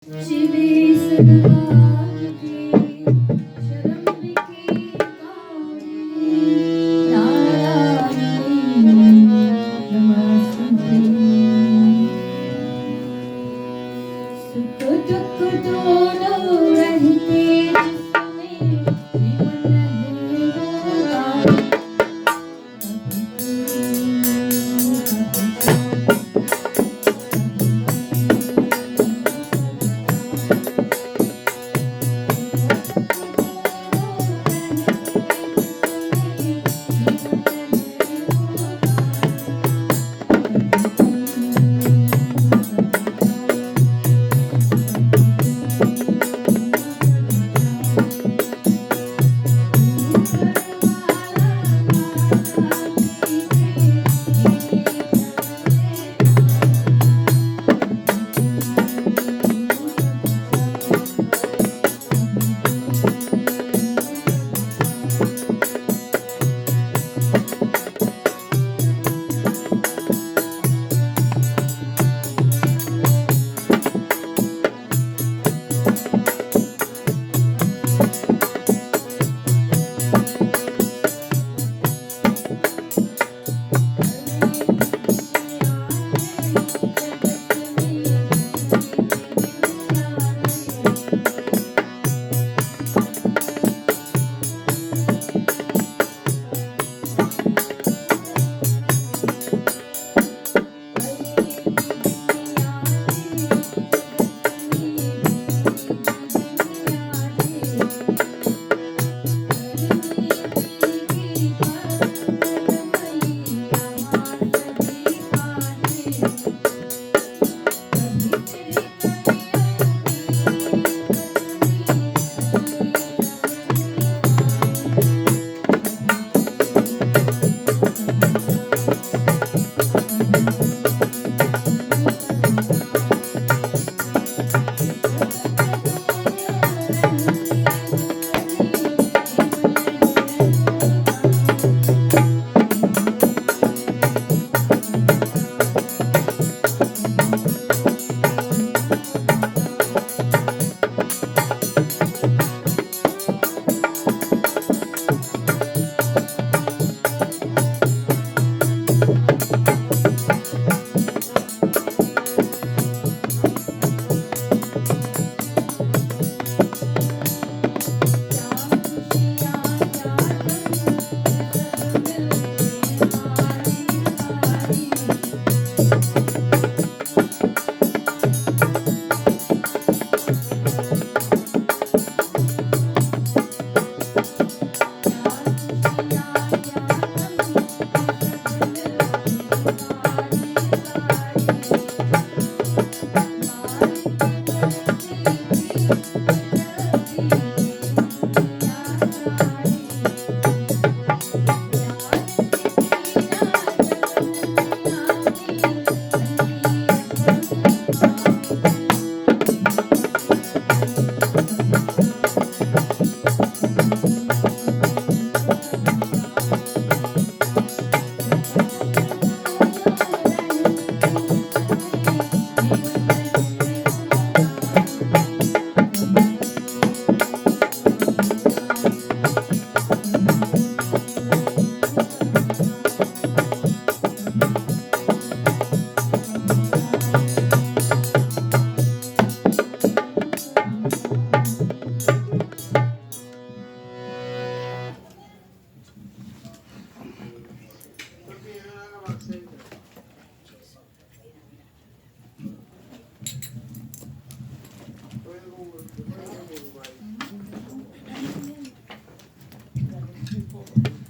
शिवे सगवान के शरम के कारे नारायणी नमस्तुते सुख दुख दोनों रहते जिसमें जीवन है होगा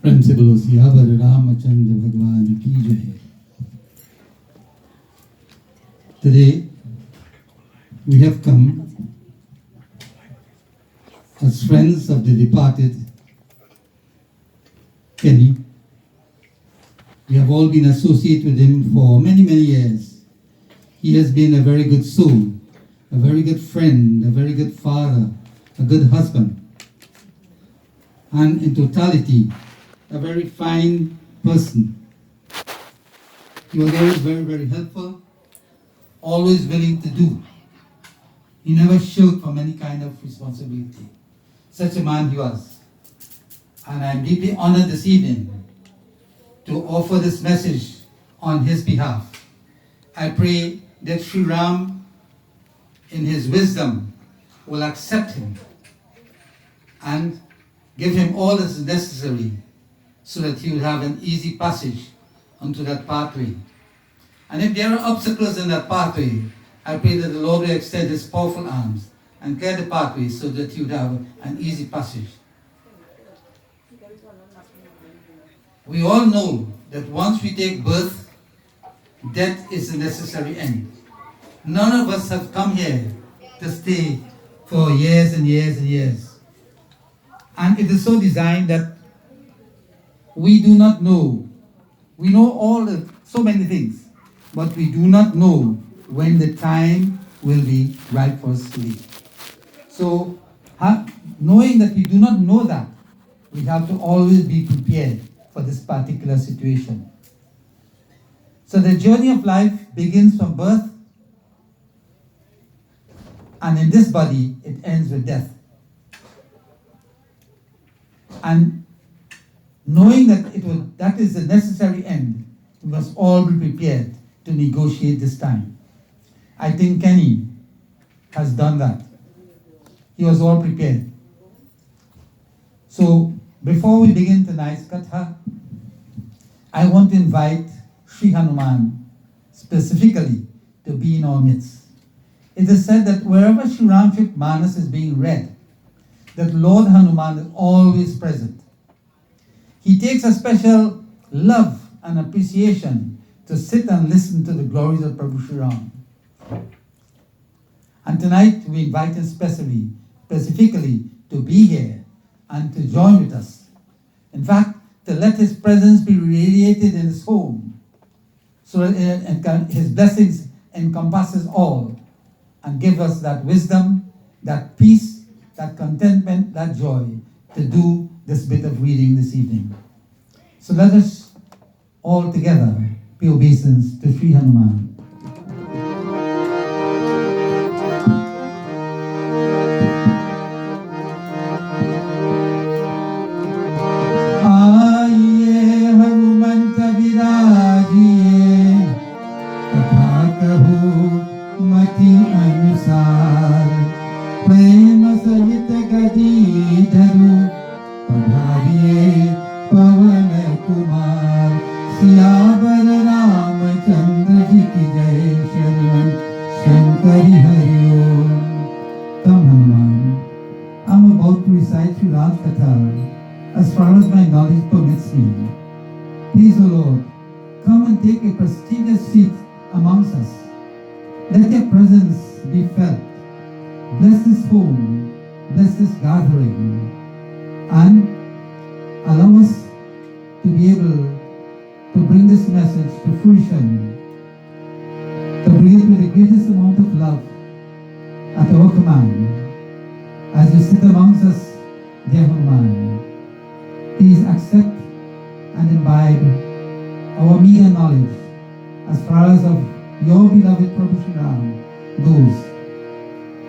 प्रेम से बोलो सियावर रामचंद्र भगवान की जय। Today we have come as friends of the departed Kenny. We have all been associated with him for many years. He has been a very good soul, a very good friend, a very good father, a good husband, and in totality, a very fine person. He was always very helpful, always willing to do. He never shirked from any kind of responsibility. Such a man he was. And I'm deeply honored this evening to offer this message on his behalf. I pray that Sri Ram, in his wisdom, will accept him and give him all that is necessary so that he will have an easy passage onto that pathway. And if there are obstacles in that pathway, I pray that the Lord will extend his powerful arms and clear the pathway so that you would have an easy passage. We all know that once we take birth, death is a necessary end. None of us have come here to stay for years and years and years. And it is so designed that we do not know. We know so many things, but we do not know when the time will be right for us to leave. So, knowing that we do not know that, we have to always be prepared for this particular situation. So the journey of life begins from birth, and in this body, it ends with death. And knowing that that is the necessary end, we must all be prepared to negotiate this time. I think Kenny has done that. He was all prepared. So before we begin tonight's katha, I want to invite Sri Hanuman specifically to be in our midst. It is said that wherever Sri Manas is being read, that Lord Hanuman is always present. He takes a special love and appreciation to sit and listen to the glories of Prabhu Sri Ram. And tonight we invite him specifically to be here and to join with us. In fact, to let his presence be radiated in his home, so that his blessings encompasses all and give us that wisdom, that peace, that contentment, that joy to do this bit of reading this evening. So let us all together pay obeisance to Sri Hanuman. As far as my knowledge permits me. Please, O Lord, come and take a prestigious seat amongst us. Let your presence be felt. Bless this home, bless this gathering, and allow us to be able to bring this message to fruition, to bring it with the greatest amount of love at our command. As you sit amongst us, dear Hanuman, please accept and imbibe our meager knowledge as far as of your beloved Prabhu Sri Ram goes.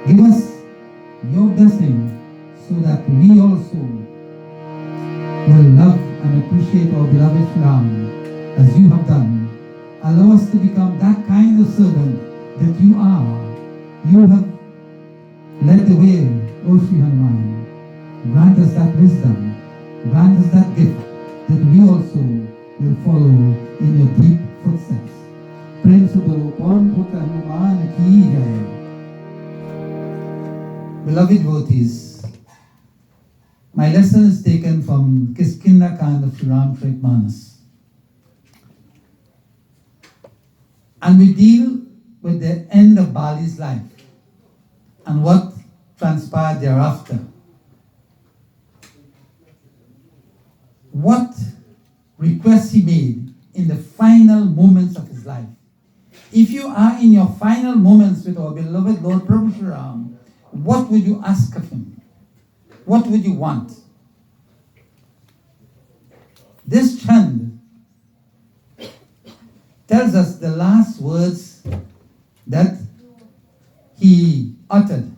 Give us your blessing so that we also will love and appreciate our beloved Sri Ram as you have done. Allow us to become that kind of servant that you are. You have led the way, O Sri Hanuman. Grant us that wisdom. Grant us that gift that we also will follow in your deep footsteps. Prem se bolo Pawan Putra Hanuman ki jai. Beloved devotees, my lesson is taken from Kiskindha Kand of Sri Manas. And we deal with the end of Bali's life and what transpired thereafter. What requests he made in the final moments of his life. If you are in your final moments with our beloved Lord Prabhu Sri Ram, what would you ask of him? What would you want? This chant tells us the last words that he uttered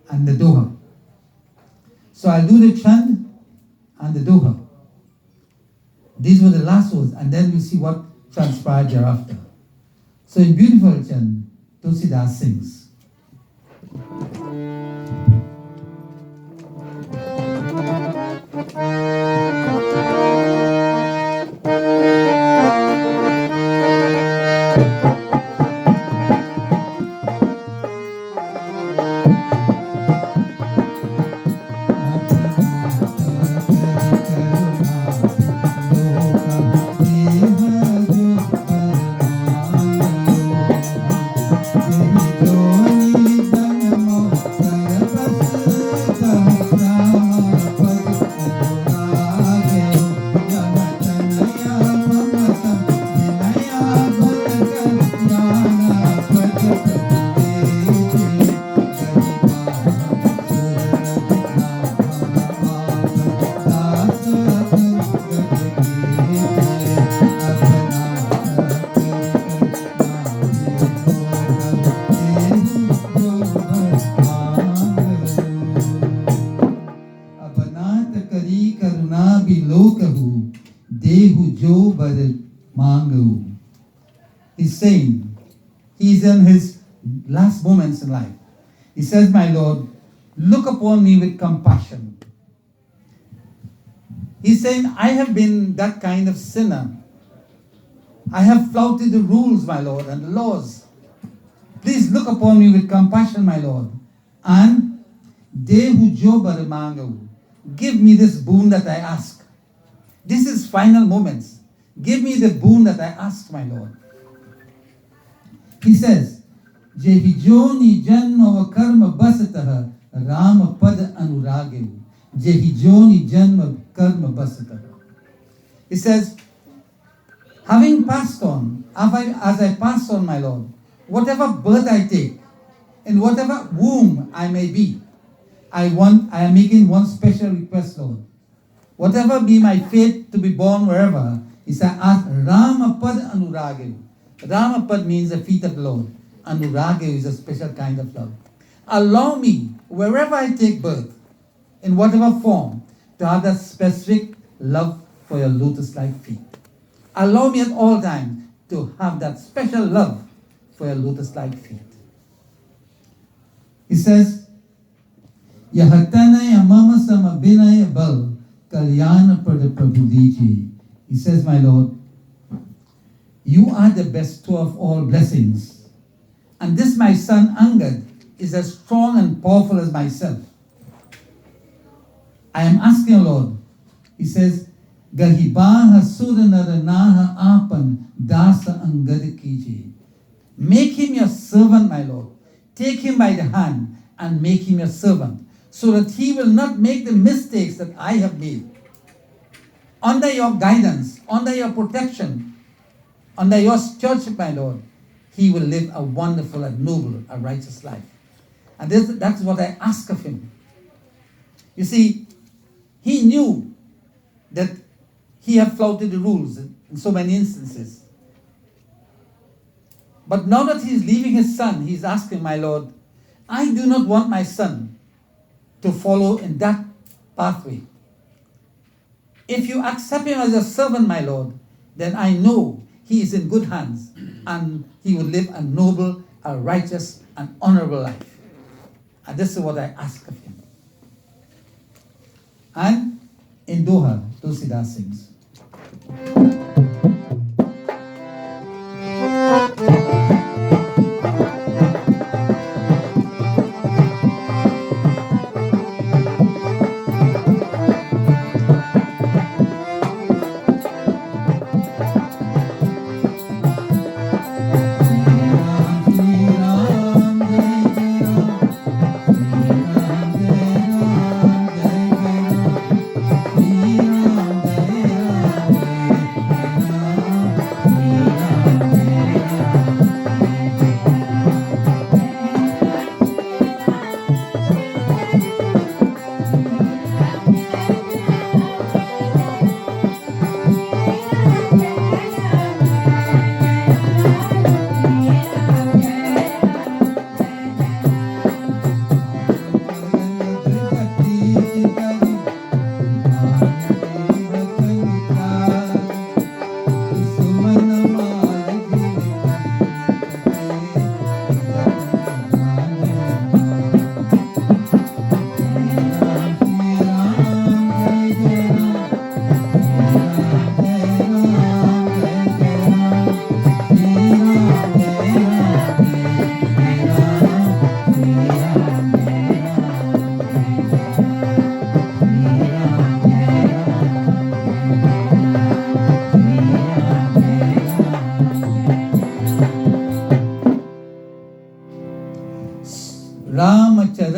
and the doha. So I'll do the chant and the doha. These were the last words, and then we'll see what transpired thereafter. So in beautiful chant, Tulsidas sings. He's saying, he's in his last moments in life. He says, my Lord, look upon me with compassion. He's saying, I have been that kind of sinner. I have flouted the rules, my Lord, and the laws. Please look upon me with compassion, my Lord. And Dehu Jo Baramangu, give me this boon that I ask. This is final moments. Give me the boon that I ask, my Lord. He says, Jehijoni janma wa karma basataha rama pada anuragevu. Jehijoni janma karma basataha. He says, having passed on, as I pass on, my Lord, whatever birth I take, in whatever womb I may be, I am making one special request, Lord. Whatever be my fate to be born wherever, he said, ask Rama Pad Anuragevu. Rama Pad means the feet of the Lord. Anuragevu is a special kind of love. Allow me, wherever I take birth, in whatever form, to have that specific love for your lotus-like feet. Allow me at all times to have that special love for your lotus-like feet. He says, Yahatana Yamama Samabinaya Bal Kalyana Pada Prabhudiji. He says, my Lord, you are the bestower of all blessings. And this my son Angad is as strong and powerful as myself. I am asking, Lord, he says, Gahibaha Sudanaranaha Apan Dasa Angadikiji. Make him your servant, my Lord. Take him by the hand and make him your servant, so that he will not make the mistakes that I have made. Under your guidance, under your protection, under your stewardship, my Lord, he will live a wonderful, a noble, a righteous life. And that's what I ask of him. You see, he knew that he had flouted the rules in so many instances. But now that he is leaving his son, he is asking, my Lord, I do not want my son to follow in that pathway. If you accept him as a servant, my Lord, then I know he is in good hands and he will live a noble, a righteous, and honorable life. And this is what I ask of him. And in Doha, Tulsidas sings.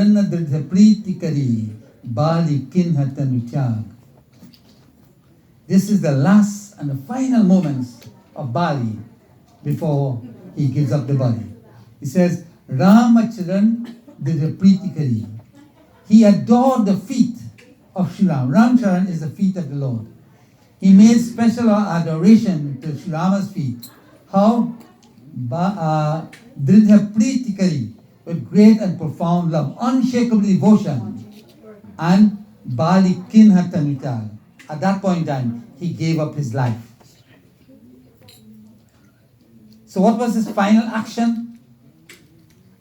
Chran Dridhapriti Kari Bali Kinhatan Utyag. This is the last and the final moments of Bali before he gives up the body. He says, Ramacharan Dridhapriti Kari. He adored the feet of Sri Ram. Ramcharan is the feet of the Lord. He made special adoration to Sri Rama's feet. How? Dridha Pritikari, with great and profound love, unshakable devotion, and Bali Kinhatamital. At that point in time, he gave up his life. So what was his final action?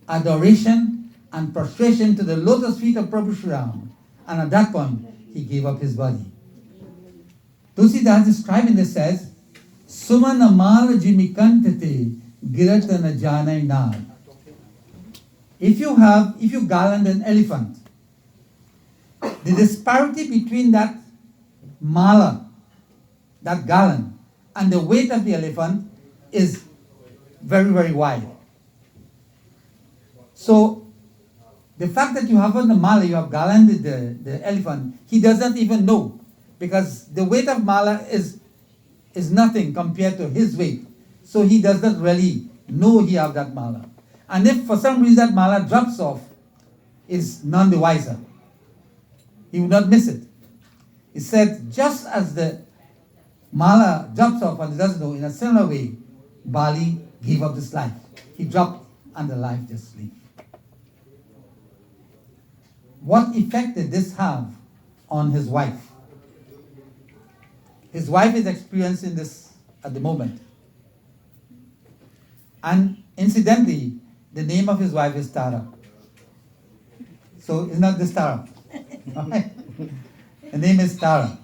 Adoration and prostration to the lotus feet of Prabhu Sri Ram. And at that point, he gave up his body. Tulsidas describing this says, Sumana mala jimikantate giratana janai nag. If you garland an elephant, the disparity between that mala, that garland, and the weight of the elephant is very, very wide. So, the fact that you have on the mala, you have garlanded the elephant, he doesn't even know, because the weight of mala is nothing compared to his weight. So he does not really know he have that mala. And if for some reason that mala drops off, is none the wiser. He would not miss it. He said, just as the mala drops off and he doesn't know, in a similar way, Bali gave up his life. He dropped and the life just leave. What effect did this have on his wife? His wife is experiencing this at the moment. And incidentally, the name of his wife is Tara. So it's not this Tara. Right? The name is Tara.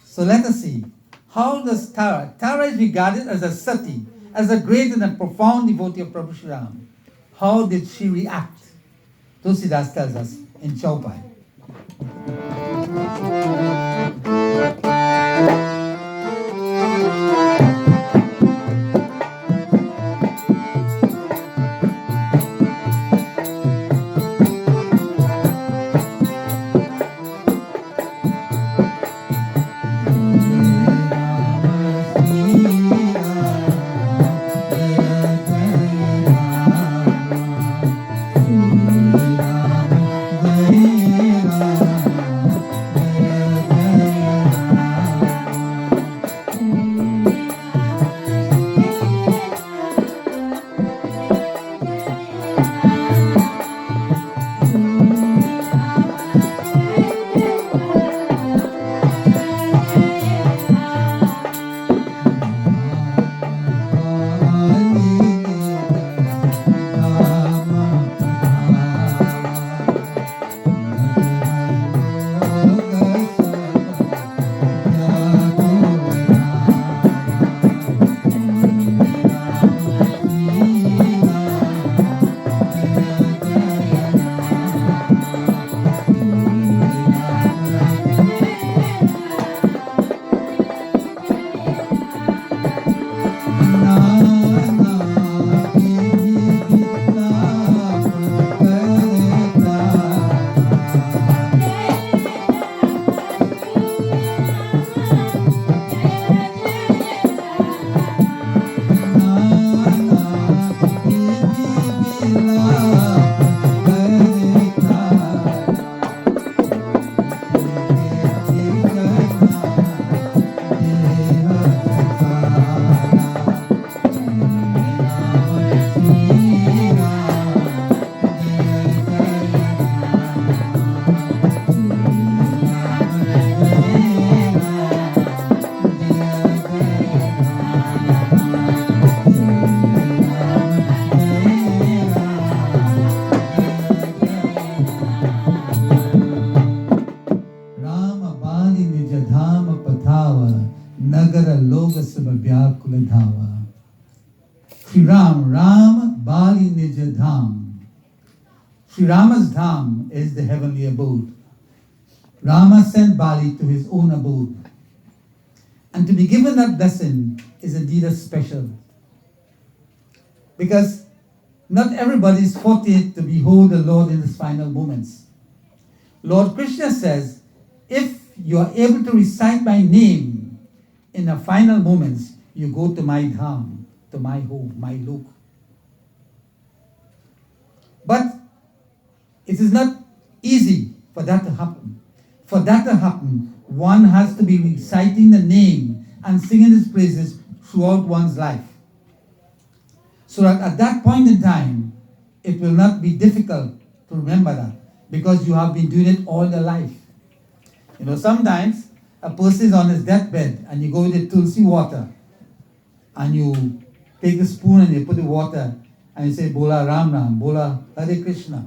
So let us see. How does Tara? Tara is regarded as a sati, as a great and a profound devotee of Prabhu Sri Ram. How did she react? Tulsidas tells us in Chaupai. Sri Ram, Bali Nija Dham. Sri Rama's Dham is the heavenly abode. Rama sent Bali to his own abode. And to be given that blessing is indeed a special. Because Not everybody is fortunate to behold the Lord in his final moments. Lord Krishna says, if you are able to recite my name in the final moments, you go to my dham, to my home, my lok. But it is not easy for that to happen. For that to happen, one has to be reciting the name and singing his praises throughout one's life. So that at that point in time, it will not be difficult to remember that because you have been doing it all your life. You know, sometimes a person is on his deathbed and you go with the tulsi water and you take a spoon and you put the water and you say, Bola Ram Ram, Bola Hare Krishna.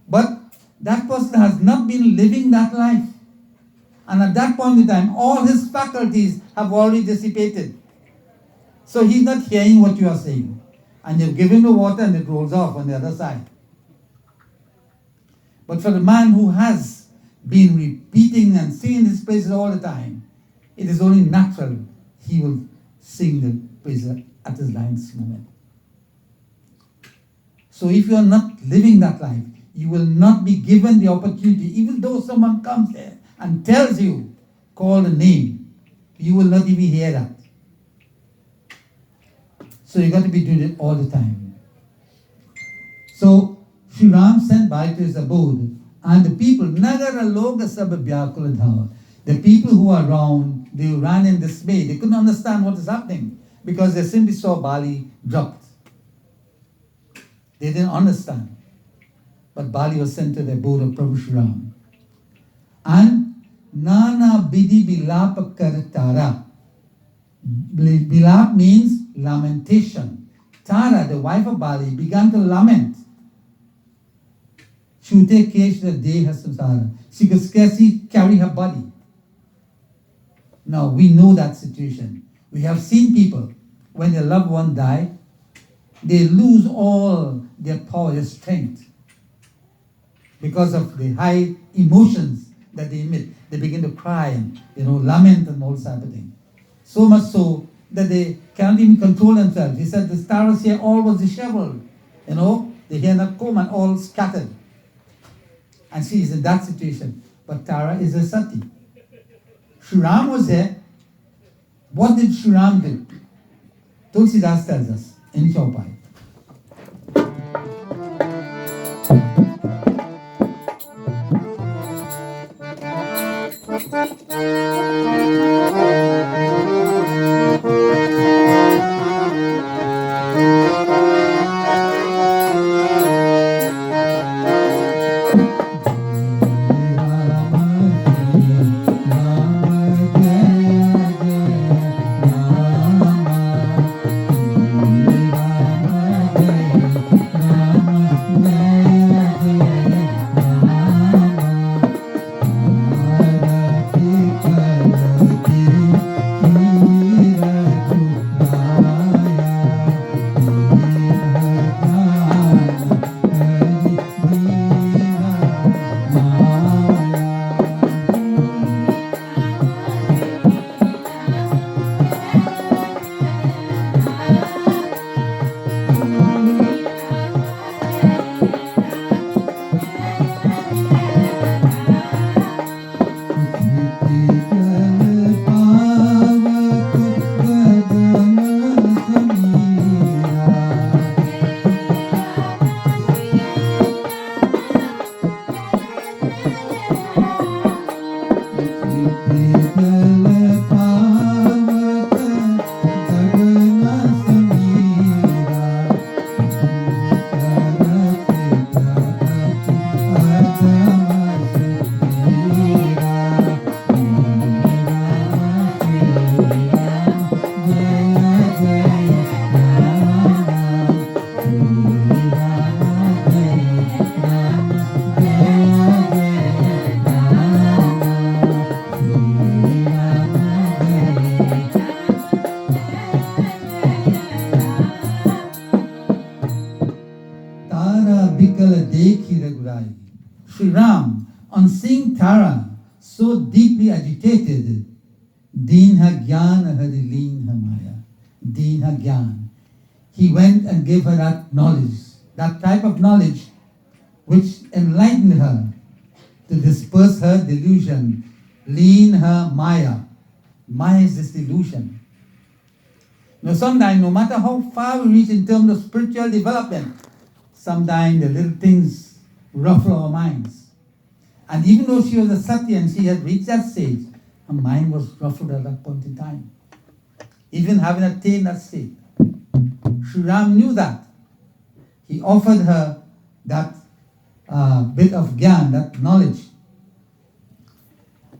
But that person has not been living that life. And at that point in time, all his faculties have already dissipated. So he's not hearing what you are saying. And you give him the water and it rolls off on the other side. But for the man who has been repeating and singing his praises all the time, it is only natural he will sing the praises at his last moment. So if you are not living that life, you will not be given the opportunity, even though someone comes there and tells you, call the name, you will not even hear that. So you got to be doing it all the time. So Sri Ram sent by to his abode, and the people, Nagara Loga Sabha Vyakula Dhava, the people who are around, they ran in dismay. They couldn't understand what is happening because they simply saw Bali dropped. They didn't understand. But Bali was sent to the abode of Prabhu Sri Ram. And Nana Bidi Bilapa Karatara. Bilap means lamentation. Tara, the wife of Bali, began to lament. Shute Keshra Deha Samsara. She could scarcely carry her body. Now, we know that situation. We have seen people, when their loved one die, they lose all their power, their strength. Because of the high emotions that they emit. They begin to cry and, lament and all that type of thing. So much so that they cannot even control themselves. He said the stars here all was disheveled. The hair not comb and all scattered. And she is in that situation. But Tara is a sati. Sri Ram was there. What did Sri Ram do? Tulsidas tells us in Chaupai. Sri Ram, on seeing Tara so deeply agitated, Deen ha Gyaan hari leen ha maya. Deen ha Gyaan. he went and gave her that knowledge, that type of knowledge which enlightened her to disperse her delusion, lean her Maya. Maya is this delusion. Now sometimes, no matter how far we reach in terms of spiritual development, sometimes the little things ruffle our minds. And even though she was a sati and she had reached that stage, her mind was ruffled at that point in time. Even having attained that state. Sri Ram knew that. He offered her that bit of Gyaan, that knowledge.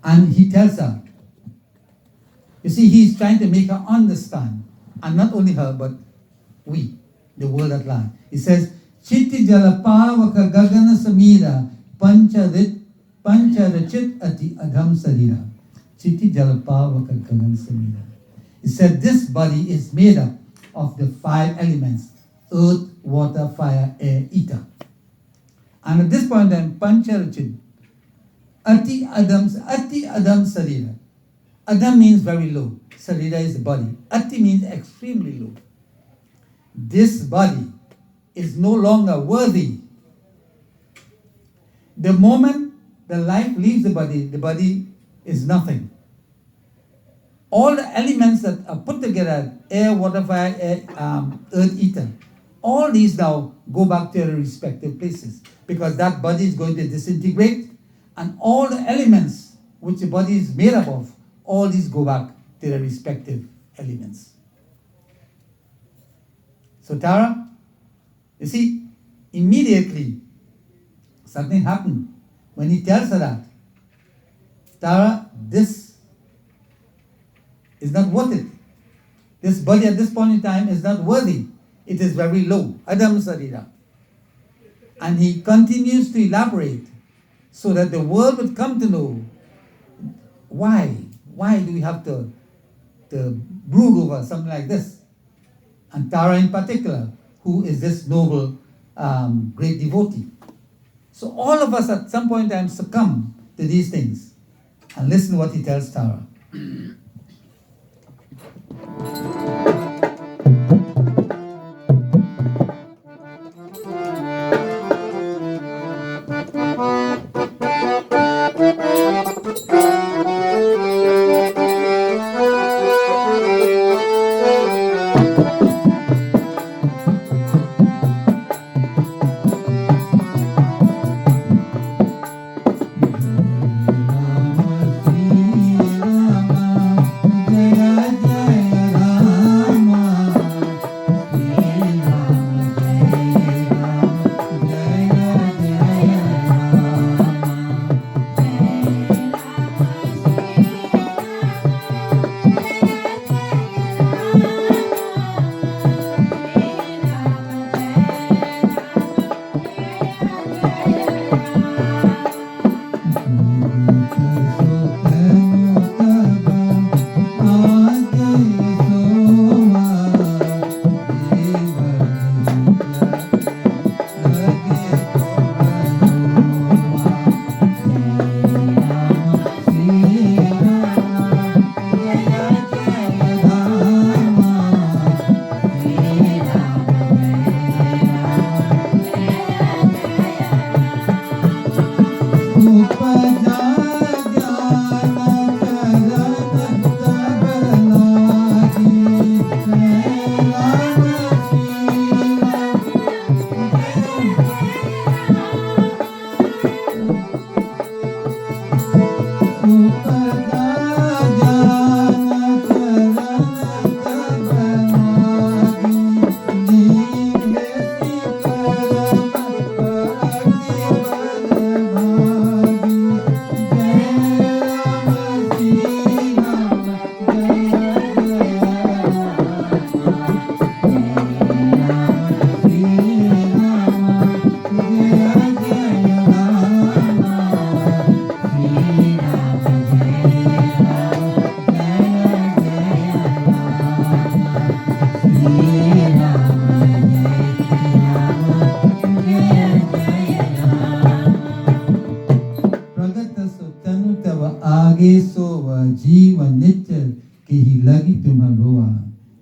And he tells her, you see, he's trying to make her understand. And not only her, but we, the world at large. He says, Chitti jalapavaka gagana samira pancharachit ati adham sarira. Chitti jalapavaka gagana samira. He said, this body is made up of the 5 elements: earth, water, fire, air, ether. And at this point in time, pancharachit, ati adam sarira. Adam means very low. Sarira is the body. Ati means extremely low. This body is no longer worthy. The moment the life leaves the body is nothing. All the elements that are put together, air, water, fire, earth, ether, all these now go back to their respective places, because that body is going to disintegrate, and all the elements which the body is made up of, all these go back to their respective elements. So Tara, you see, immediately something happened when he tells her that. Tara, this is not worth it. This body at this point in time is not worthy. It is very low. Adam Sarira. And he continues to elaborate so that the world would come to know why do we have to brood over something like this. And Tara in particular, who is this noble, great devotee. So all of us at some point in time succumb to these things. And listen to what he tells Tara.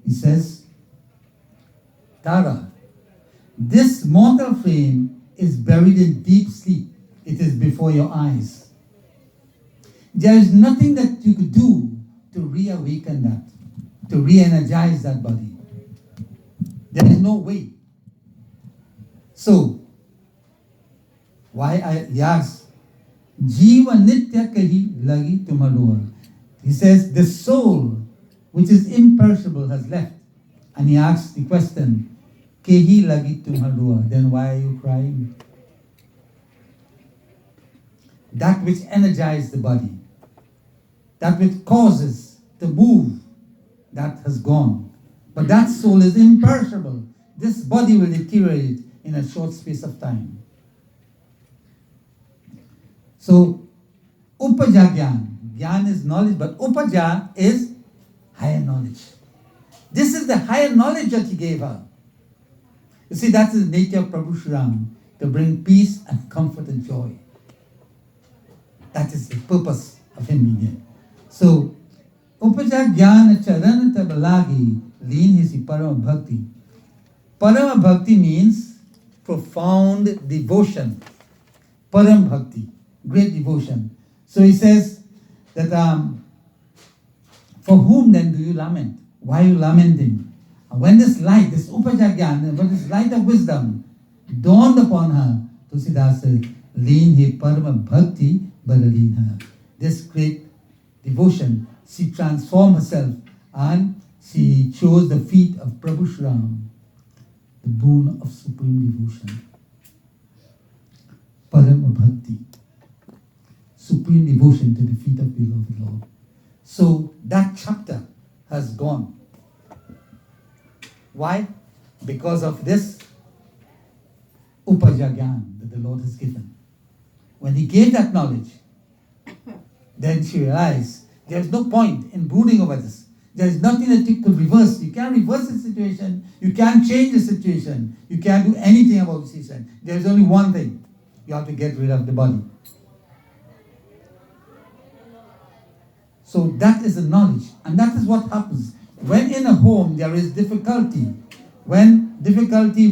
He says, Tara. This mortal frame is buried in deep sleep. It is before your eyes. There is nothing that you could do to reawaken that, to re-energize that body. There is no way. So, he asks, Jiva nitya kahi lagi tumalua. He says, the soul, which is imperishable, has left. And he asks the question, Kehi lagi tumalua. Then why are you crying? That which energizes the body, that which causes the move, that has gone. But that soul is imperishable. This body will deteriorate in a short space of time. So, Upaja Gyaan. Gyaan is knowledge, but Upaja is higher knowledge. This is the higher knowledge that he gave her. You see, that is the nature of Prabhu Shri Ram, to bring peace and comfort and joy. That is the purpose of him being here. So, Upaja Gyaan Charan Tabalagi, lean his Parama Bhakti. Parama Bhakti means profound devotion. Param Bhakti, great devotion. So he says that, for whom then do you lament? Why are you lamenting? When this light, this Upaja Gyaan, when this light of wisdom dawned upon her, Tulsidas says, Leen he Parama Bhakti, Badaleen her. This great devotion, she transformed herself and she chose the feet of Prabhu Shri Ram, the boon of supreme devotion. Parama Bhakti, supreme devotion to the feet of the beloved Lord. So that chapter has gone. Why? Because of this Upaja Gyaan that the Lord has given. When he gave that knowledge, then she realized there's no point in brooding over this. There's nothing that you could reverse. You can't reverse the situation. You can't change the situation. You can't do anything about the situation. There's only one thing. You have to get rid of the body. So that is the knowledge. And that is what happens. When in a home there is difficulty, when difficulty